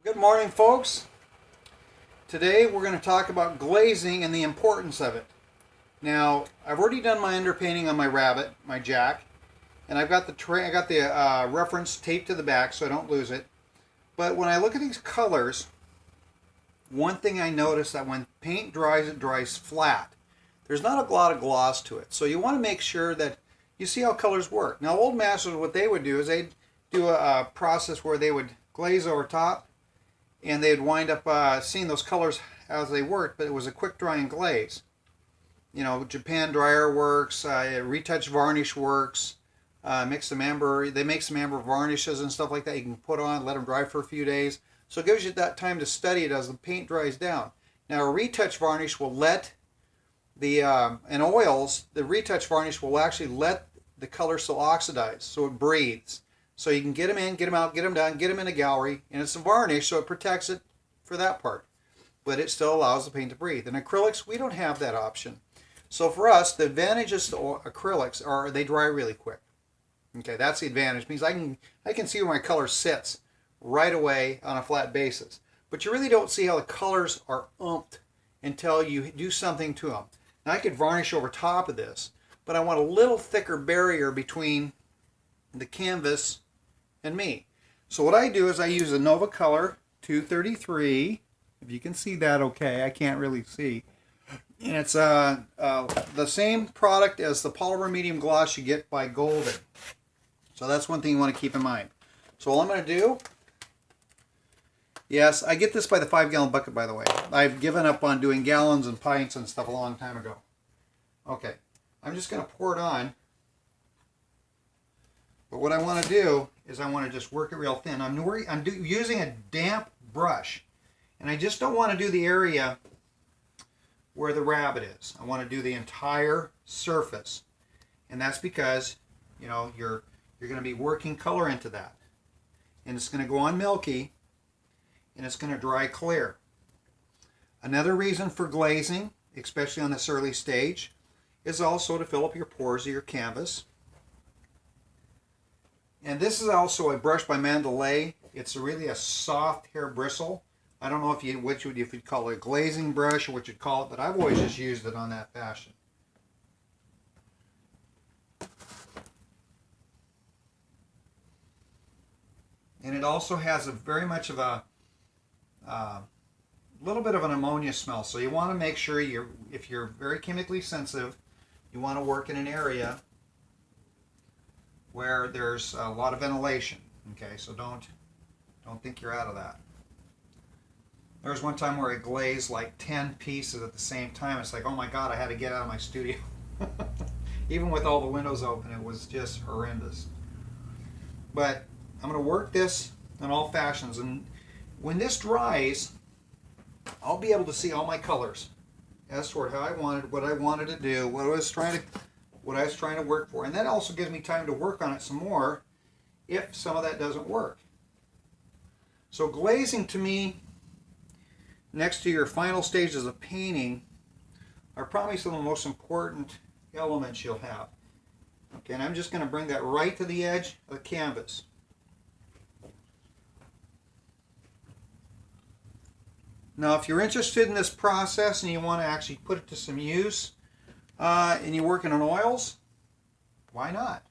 Good morning, folks. Today we're going to talk about glazing and the importance of it. Now, I've already done my underpainting on my rabbit, my jack, and I've got the reference taped to the back so I don't lose it. But when I look at these colors, one thing I notice that when paint dries, it dries flat. There's not a lot of gloss to it, so you want to make sure that you see how colors work. Now, old masters, what they would do is they'd do a process where they would glaze over top, and they'd wind up seeing those colors as they worked, but it was a quick drying glaze. You know, Japan dryer works, retouch varnish works, they make some amber varnishes and stuff like that you can put on, let them dry for a few days. So it gives you that time to study it as the paint dries down. Now, a retouch varnish will let in oils, the retouch varnish will actually let the color still oxidize, so it breathes. So you can get them in, get them out, get them done, get them in a gallery, and it's a varnish, so it protects it for that part. But it still allows the paint to breathe. In acrylics, we don't have that option. So for us, the advantages to acrylics are they dry really quick. Okay, that's the advantage. It means I can see where my color sits right away on a flat basis. But you really don't see how the colors are oomphed until you do something to them. Now I could varnish over top of this, but I want a little thicker barrier between the canvas and me. So what I do is I use a Nova Color 233. If you can see that okay, I can't really see. And it's the same product as the polymer medium gloss you get by Golden. So that's one thing you want to keep in mind. So all I'm going to do, yes, I get this by the 5-gallon bucket, by the way. I've given up on doing gallons and pints and stuff a long time ago. Okay, I'm just going to pour it on. But what I want to do is I want to just work it real thin. I'm using a damp brush. And I just don't want to do the area where the rabbit is. I want to do the entire surface. And that's because, you know, you're going to be working color into that. And it's going to go on milky, and it's going to dry clear. Another reason for glazing, especially on this early stage, is also to fill up your pores of your canvas. And this is also a brush by Mandalay. It's really a soft hair bristle. I don't know if you'd call it a glazing brush or what you'd call it, but I've always just used it on that fashion. And it also has very much of a little bit of an ammonia smell. So you want to make sure if you're very chemically sensitive, you want to work in an area where there's a lot of ventilation. Okay, so don't think you're out of that. There was one time where I glazed like 10 pieces at the same time. It's like, oh my God, I had to get out of my studio. Even with all the windows open, it was just horrendous. But I'm going to work this in all fashions. And when this dries, I'll be able to see all my colors as toward how I wanted, what I wanted to do, what I was trying to work for. And that also gives me time to work on it some more if some of that doesn't work. So glazing to me, next to your final stages of painting, are probably some of the most important elements you'll have. Okay, and I'm just going to bring that right to the edge of the canvas. Now, if you're interested in this process and you want to actually put it to some use, and you're working on oils, why not?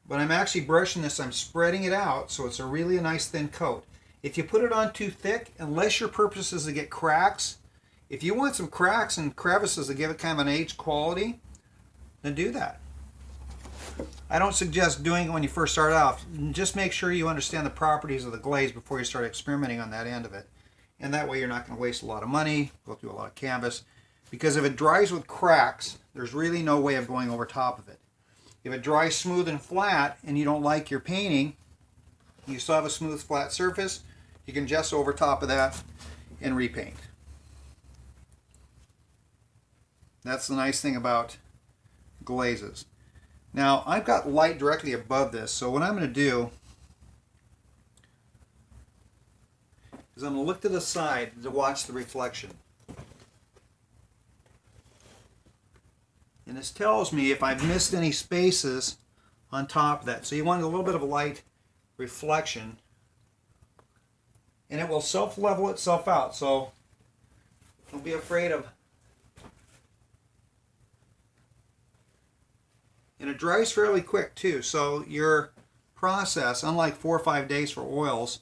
But I'm actually brushing this, I'm spreading it out so it's a really nice thin coat. If you put it on too thick, unless your purpose is to get cracks, if you want some cracks and crevices to give it kind of an aged quality, then do that. I don't suggest doing it when you first start off. Just make sure you understand the properties of the glaze before you start experimenting on that end of it. And that way you're not going to waste a lot of money, go through a lot of canvas. Because if it dries with cracks, there's really no way of going over top of it. If it dries smooth and flat and you don't like your painting, you still have a smooth flat surface, you can just over top of that and repaint. That's the nice thing about glazes. Now I've got light directly above this, so what I'm going to do is I'm going to look to the side to watch the reflection. And this tells me if I've missed any spaces on top of that. So you want a little bit of a light reflection, and it will self-level itself out. So don't be afraid of. And it dries fairly quick too. So your process, unlike 4 or 5 days for oils,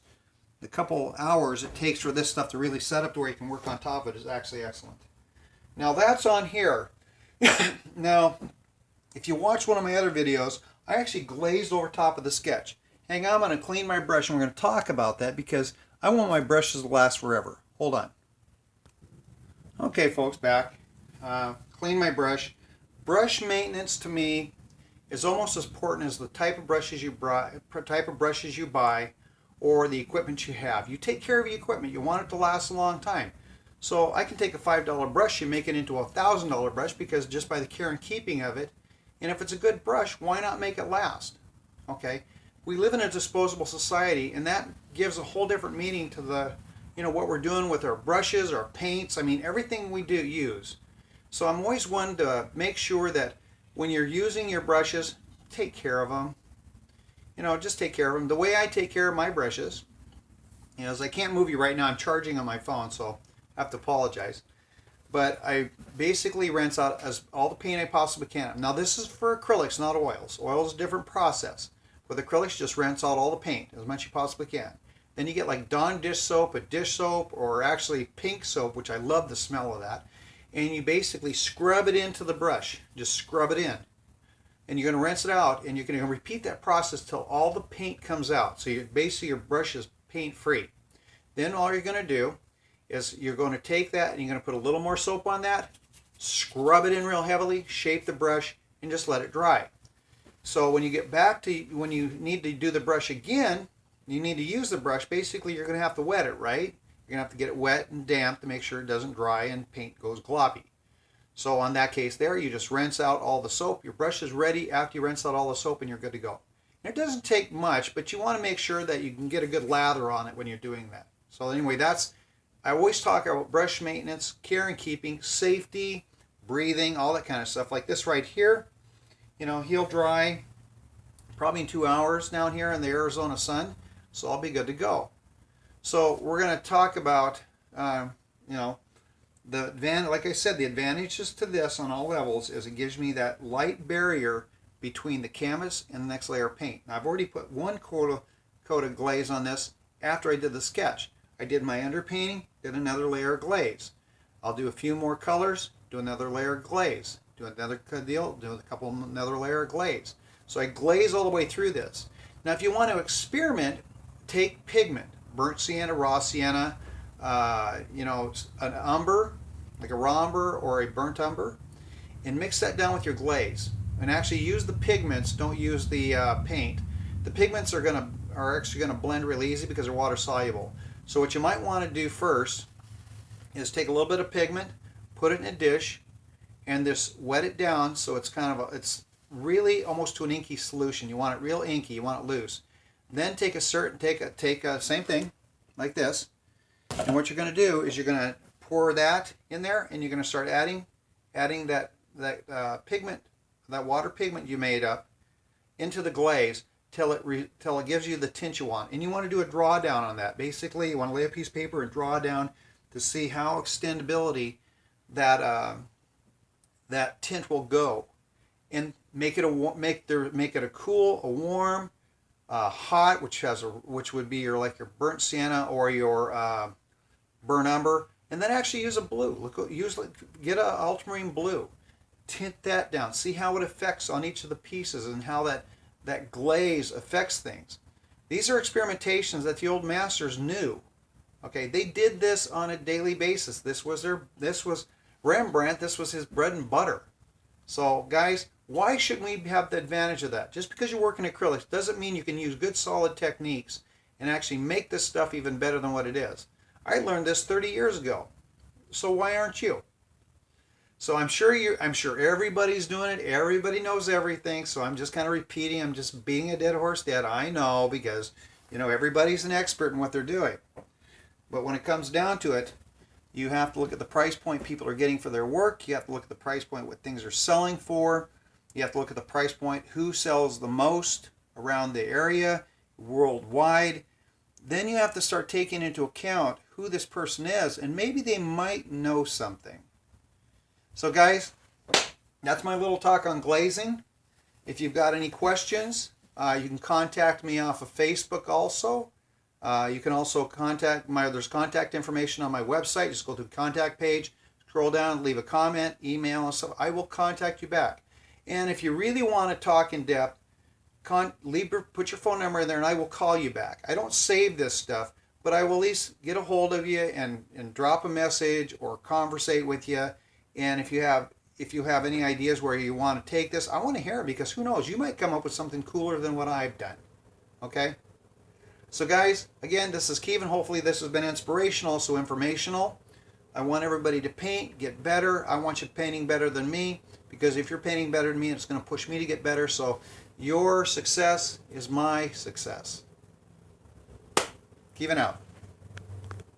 the couple hours it takes for this stuff to really set up to where you can work on top of it is actually excellent. Now that's on here. Now, if you watch one of my other videos, I actually glazed over top of the sketch. Hang on, I'm going to clean my brush and we're going to talk about that because I want my brushes to last forever. Hold on. Okay, folks, back. Clean my brush. Brush maintenance to me is almost as important as the type of brushes you buy or the equipment you have. You take care of your equipment. You want it to last a long time. So I can take a $5 brush and make it into a $1,000 brush because just by the care and keeping of it, and if it's a good brush, why not make it last? Okay, we live in a disposable society, and that gives a whole different meaning to the, what we're doing with our brushes, our paints. I mean, everything we do use. So I'm always one to make sure that when you're using your brushes, take care of them. Just take care of them. The way I take care of my brushes, is I can't move you right now. I'm charging on my phone, so I have to apologize. But I basically rinse out all the paint I possibly can. Now this is for acrylics, not oils. Oil is a different process. With acrylics, just rinse out all the paint as much as you possibly can. Then you get like Dawn dish soap, a dish soap, or actually pink soap, which I love the smell of that. And you basically scrub it into the brush. Just scrub it in. And you're going to rinse it out, and you're going to repeat that process till all the paint comes out. So basically your brush is paint free. Then all you're going to do is you're going to take that and you're going to put a little more soap on that, scrub it in real heavily, shape the brush, and just let it dry. So when you get back to when you need to do the brush again, you need to use the brush, basically you're going to have to wet it, right? You're going to have to get it wet and damp to make sure it doesn't dry and paint goes gloppy. So on that case there, you just rinse out all the soap. Your brush is ready after you rinse out all the soap and you're good to go. And it doesn't take much, but you want to make sure that you can get a good lather on it when you're doing that. So anyway, I always talk about brush maintenance, care and keeping, safety, breathing, all that kind of stuff. Like this right here, he'll dry probably in 2 hours down here in the Arizona sun, so I'll be good to go. So we're going to talk about, like I said, the advantages to this on all levels is it gives me that light barrier between the canvas and the next layer of paint. Now, I've already put one coat of glaze on this after I did the sketch. I did my underpainting, did another layer of glaze. I'll do a few more colors, do another layer of glaze, do another deal, do another layer of glaze. So I glaze all the way through this. Now, if you want to experiment, take pigment, burnt sienna, raw sienna, an umber, like a raw umber or a burnt umber, and mix that down with your glaze. And actually use the pigments, don't use the paint. The pigments are actually going to blend really easy because they're water soluble. So what you might want to do first is take a little bit of pigment, put it in a dish, and just wet it down so it's it's really almost to an inky solution. You want it real inky, you want it loose. Then take a same thing like this, and what you're going to do is you're going to pour that in there, and you're going to start adding that pigment, that water pigment you made up, into the glaze till it gives you the tint you want. And you want to do a drawdown on that. Basically, you want to lay a piece of paper and draw down to see how extendability that tint will go, and make it a cool, a warm, hot, which would be your burnt sienna or your burnt umber, and then actually use a blue. Get a ultramarine blue, tint that down. See how it affects on each of the pieces and how that glaze affects things. These are experimentations that the old masters knew. Okay, they did this on a daily basis. This was Rembrandt. This was his bread and butter. So guys, why shouldn't we have the advantage of that? Just because you work in acrylics doesn't mean you can use good solid techniques and actually make this stuff even better than what it is. I learned this 30 years ago. So why aren't you? So I'm sure everybody's doing it. Everybody knows everything. So I'm just kind of repeating. I'm just beating a dead horse dead. I know, because everybody's an expert in what they're doing. But when it comes down to it, you have to look at the price point people are getting for their work. You have to look at the price point what things are selling for. You have to look at the price point who sells the most around the area. worldwide, then you have to start taking into account who this person is, and maybe they might know something. So guys, that's my little talk on glazing. If you've got any questions, you can contact me off of Facebook also. You can also there's contact information on my website. Just go to the contact page, scroll down, leave a comment, email, and stuff. I will contact you back. And if you really want to talk in depth, put your phone number in there and I will call you back. I don't save this stuff, but I will at least get a hold of you and drop a message or conversate with you. And if you have any ideas where you want to take this, I want to hear it, because who knows, you might come up with something cooler than what I've done. Okay? So guys, again, this is Kevin. Hopefully this has been inspirational, also informational. I want everybody to paint, get better. I want you painting better than me, because if you're painting better than me, it's going to push me to get better. So your success is my success. Kevin out.